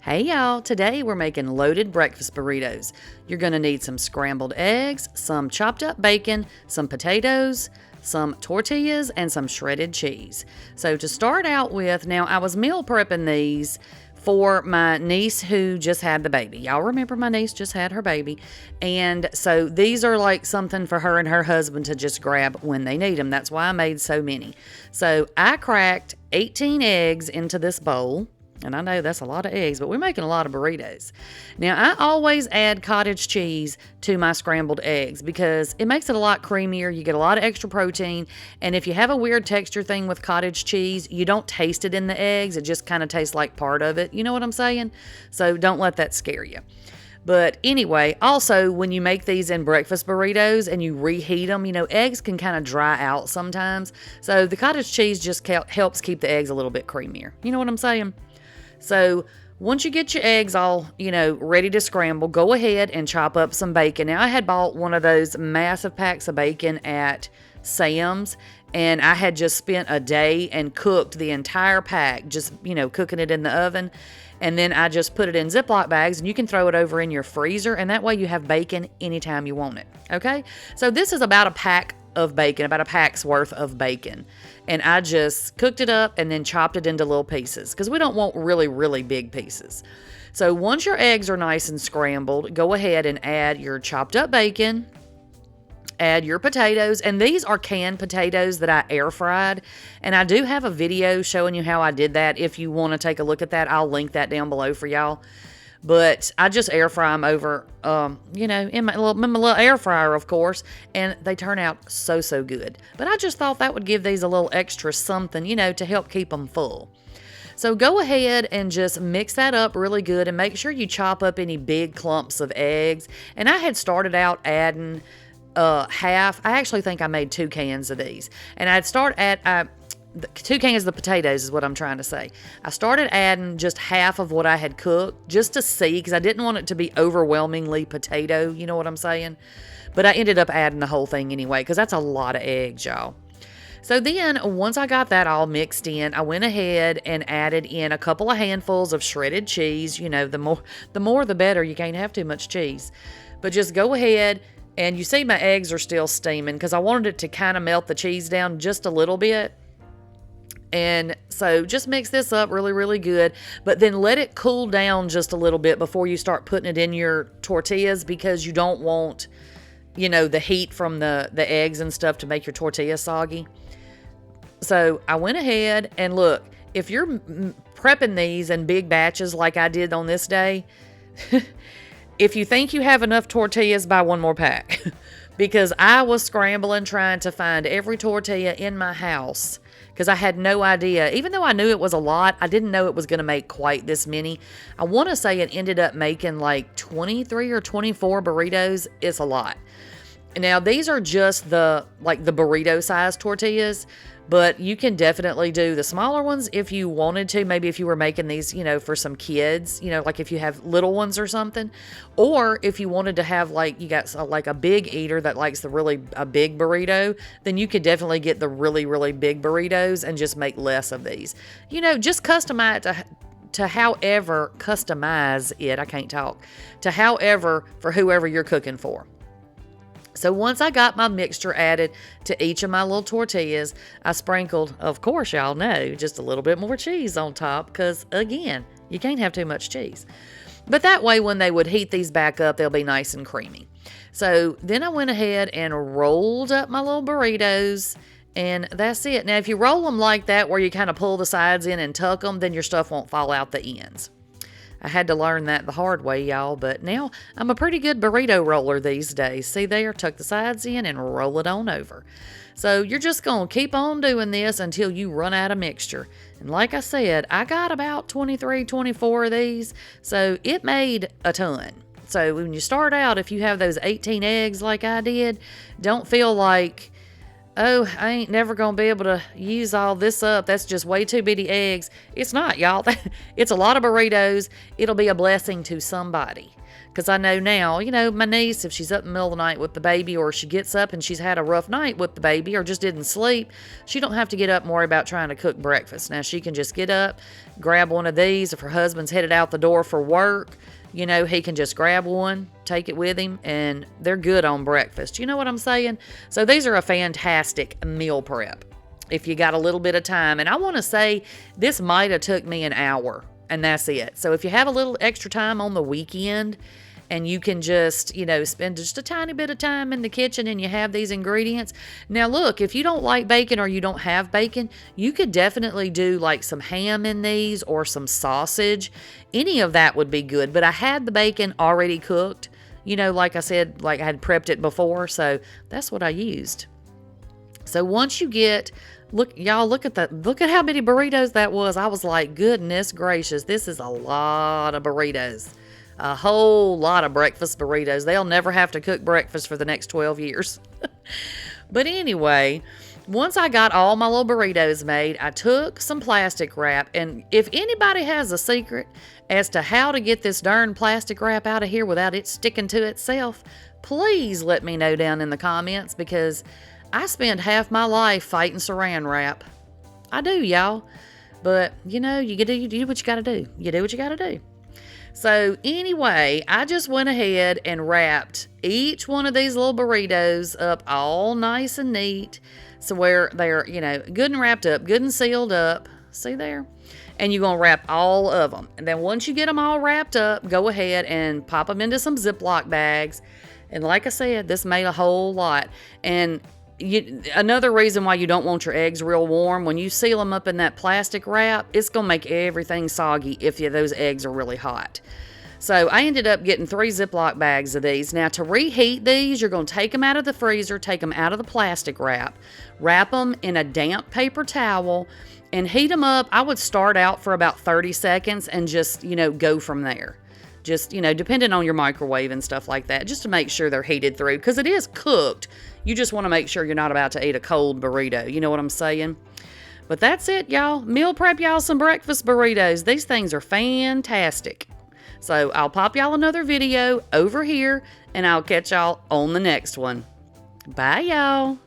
Hey y'all, today we're making loaded breakfast burritos. You're going to need some scrambled eggs, some chopped up bacon, some potatoes, some tortillas, and some shredded cheese. So to start out with, now I was meal prepping these for my niece who just had the baby. Y'all remember my niece just had her baby. And so these are like something for her and her husband to just grab when they need them. That's why I made so many. So I cracked 18 eggs into this bowl. And I know that's a lot of eggs, but we're making a lot of burritos. Now, I always add cottage cheese to my scrambled eggs because it makes it a lot creamier. You get a lot of extra protein. And if you have a weird texture thing with cottage cheese, you don't taste it in the eggs. It just kind of tastes like part of it. You know what I'm saying? So don't let that scare you. But anyway, also when you make these in breakfast burritos and you reheat them, eggs can kind of dry out sometimes. So the cottage cheese just helps keep the eggs a little bit creamier. You know what I'm saying? So once you get your eggs all, ready to scramble, go ahead and chop up some bacon. Now, I had bought one of those massive packs of bacon at Sam's, and I had just spent a day and cooked the entire pack, just, cooking it in the oven. And then I just put it in Ziploc bags, and you can throw it over in your freezer, and that way you have bacon anytime you want it, okay? So this is about a pack of bacon, about a pack's worth of bacon. And I just cooked it up and then chopped it into little pieces because we don't want really, really big pieces. So once your eggs are nice and scrambled, go ahead and add your chopped up bacon, add your potatoes, and these are canned potatoes that I air fried, and I do have a video showing you how I did that. If you want to take a look at that, I'll link that down below for y'all. But I just air fry them over, in my little air fryer, of course, and they turn out so good. But I just thought that would give these a little extra something, to help keep them full. So go ahead and just mix that up really good and make sure you chop up any big clumps of eggs. And I had started out adding half. I actually think I made 2 cans of these. And I'd start at 2 cans of the potatoes is what I'm trying to say. I started adding just half of what I had cooked just to see, because I didn't want it to be overwhelmingly potato, you know what I'm saying? But I ended up adding the whole thing anyway, because that's a lot of eggs, y'all. So then, once I got that all mixed in, I went ahead and added in a couple of handfuls of shredded cheese. The more the better. You can't have too much cheese. But just go ahead, and you see my eggs are still steaming because I wanted it to kind of melt the cheese down just a little bit. And so just mix this up really, really good, but then let it cool down just a little bit before you start putting it in your tortillas, because you don't want, the heat from the eggs and stuff to make your tortilla soggy. So I went ahead and look, if you're prepping these in big batches like I did on this day, if you think you have enough tortillas, buy one more pack because I was scrambling trying to find every tortilla in my house. Because I had no idea. Even though I knew it was a lot, I didn't know it was going to make quite this many. I want to say it ended up making like 23 or 24 burritos. It's a lot. Now, these are just the burrito size tortillas, but you can definitely do the smaller ones if you wanted to. Maybe if you were making these, for some kids, like if you have little ones or something, or if you wanted to have you got like a big eater that likes a big burrito, then you could definitely get the really, really big burritos and just make less of these. Just customize it. I can't talk to however for whoever you're cooking for. So once I got my mixture added to each of my little tortillas, I sprinkled, of course, y'all know, just a little bit more cheese on top because, again, you can't have too much cheese. But that way, when they would heat these back up, they'll be nice and creamy. So then I went ahead and rolled up my little burritos, and that's it. Now, if you roll them like that, where you kind of pull the sides in and tuck them, then your stuff won't fall out the ends. I had to learn that the hard way, y'all, but now I'm a pretty good burrito roller these days. See there? Tuck the sides in and roll it on over. So you're just going to keep on doing this until you run out of mixture. And like I said, I got about 23, 24 of these, so it made a ton. So when you start out, if you have those 18 eggs like I did, don't feel like oh, I ain't never going to be able to use all this up. That's just way too many eggs. It's not, y'all. It's a lot of burritos. It'll be a blessing to somebody. Because I know now, my niece, if she's up in the middle of the night with the baby, or she gets up and she's had a rough night with the baby or just didn't sleep, she don't have to get up and worry about trying to cook breakfast. Now, she can just get up, grab one of these. If her husband's headed out the door for work, he can just grab one, take it with him, and they're good on breakfast. You know what I'm saying? So these are a fantastic meal prep if you got a little bit of time. And I want to say this might have took me an hour, and that's it. So if you have a little extra time on the weekend, and you can just, spend just a tiny bit of time in the kitchen and you have these ingredients. Now, look, if you don't like bacon or you don't have bacon, you could definitely do like some ham in these or some sausage. Any of that would be good. But I had the bacon already cooked. Like I said, like I had prepped it before. So that's what I used. So once you get, look at how many burritos that was. I was like, goodness gracious, this is a lot of burritos. A whole lot of breakfast burritos. They'll never have to cook breakfast for the next 12 years. But anyway, once I got all my little burritos made, I took some plastic wrap. And if anybody has a secret as to how to get this darn plastic wrap out of here without it sticking to itself, please let me know down in the comments, because I spend half my life fighting saran wrap. I do, y'all. But, you do what you got to do. You do what you got to do. So anyway, I just went ahead and wrapped each one of these little burritos up all nice and neat. So where they're, good and wrapped up, good and sealed up. See there? And you're going to wrap all of them. And then once you get them all wrapped up, go ahead and pop them into some Ziploc bags. And like I said, this made a whole lot. And another reason why you don't want your eggs real warm, when you seal them up in that plastic wrap, it's going to make everything soggy if those eggs are really hot. So I ended up getting 3 Ziploc bags of these. Now, to reheat these, you're going to take them out of the freezer, take them out of the plastic wrap them in a damp paper towel, and heat them up. I would start out for about 30 seconds and just, go from there. Just, depending on your microwave and stuff like that, just to make sure they're heated through, because it is cooked. You just want to make sure you're not about to eat a cold burrito. You know what I'm saying? But that's it, y'all. Meal prep y'all some breakfast burritos. These things are fantastic. So I'll pop y'all another video over here, and I'll catch y'all on the next one. Bye, y'all.